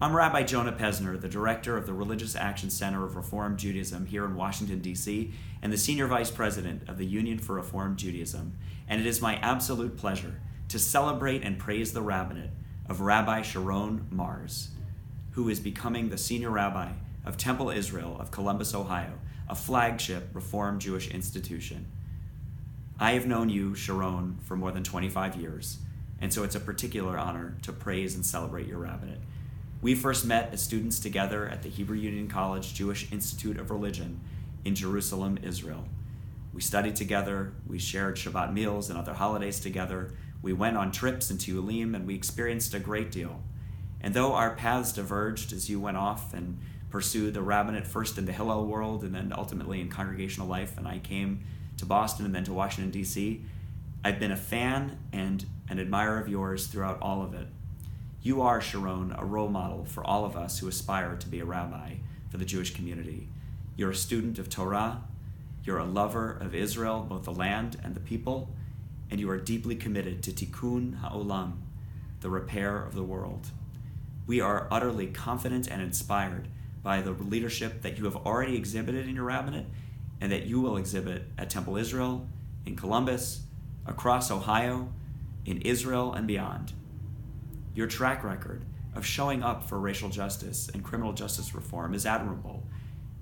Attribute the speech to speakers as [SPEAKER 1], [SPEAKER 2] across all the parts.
[SPEAKER 1] I'm Rabbi Jonah Pesner, the director of the Religious Action Center of Reform Judaism here in Washington, D.C., and the senior vice president of the Union for Reform Judaism, and it is my absolute pleasure to celebrate and praise the rabbinate of Rabbi Sharon Mars, who is becoming the senior rabbi of Temple Israel of Columbus, Ohio, a flagship Reform Jewish institution. I have known you, Sharon, for more than 25 years, and so it's a particular honor to praise and celebrate your rabbinate. We first met as students together at the Hebrew Union College Jewish Institute of Religion in Jerusalem, Israel. We studied together, we shared Shabbat meals and other holidays together, we went on trips into Ulim, and we experienced a great deal. And though our paths diverged as you went off and pursued the rabbinate first in the Hillel world and then ultimately in congregational life, and I came to Boston and then to Washington, D.C., I've been a fan and an admirer of yours throughout all of it. You are, Sharon, a role model for all of us who aspire to be a rabbi for the Jewish community. You're a student of Torah, you're a lover of Israel, both the land and the people, and you are deeply committed to tikkun ha'olam, the repair of the world. We are utterly confident and inspired by the leadership that you have already exhibited in your rabbinate and that you will exhibit at Temple Israel, in Columbus, across Ohio, in Israel, and beyond. Your track record of showing up for racial justice and criminal justice reform is admirable.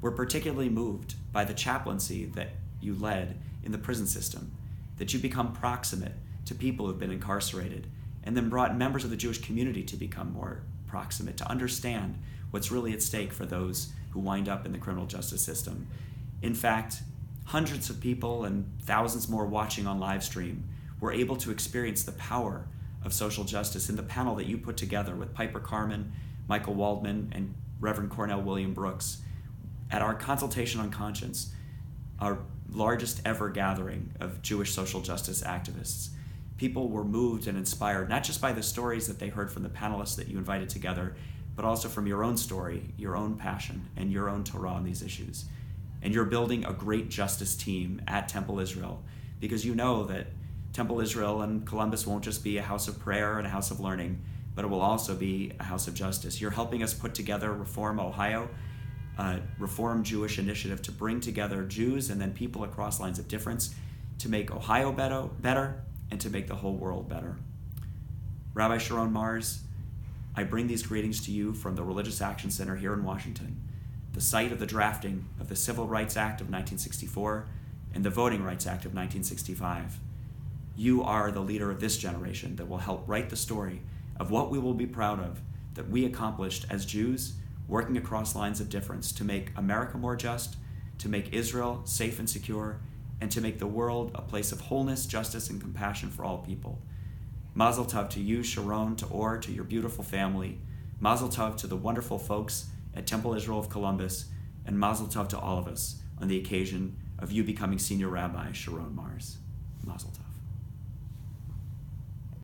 [SPEAKER 1] We're particularly moved by the chaplaincy that you led in the prison system, that you become proximate to people who've been incarcerated, and then brought members of the Jewish community to become more proximate, to understand what's really at stake for those who wind up in the criminal justice system. In fact, hundreds of people and thousands more watching on live stream were able to experience the power of social justice in the panel that you put together with Piper Carmen, Michael Waldman, and Reverend Cornell William Brooks at our Consultation on Conscience, our largest ever gathering of Jewish social justice activists. People were moved and inspired, not just by the stories that they heard from the panelists that you invited together, but also from your own story, your own passion, and your own Torah on these issues. And you're building a great justice team at Temple Israel because you know that Temple Israel and Columbus won't just be a house of prayer and a house of learning, but it will also be a house of justice. You're helping us put together Reform Ohio, a Reform Jewish initiative to bring together Jews and then people across lines of difference to make Ohio better and to make the whole world better. Rabbi Sharon Mars, I bring these greetings to you from the Religious Action Center here in Washington, the site of the drafting of the Civil Rights Act of 1964 and the Voting Rights Act of 1965. You are the leader of this generation that will help write the story of what we will be proud of that we accomplished as Jews working across lines of difference to make America more just, to make Israel safe and secure, and to make the world a place of wholeness, justice, and compassion for all people. Mazel tov to you, Sharon, to Or, to your beautiful family. Mazel tov to the wonderful folks at Temple Israel of Columbus, and mazel tov to all of us on the occasion of you becoming Senior Rabbi Sharon Mars. Mazel tov.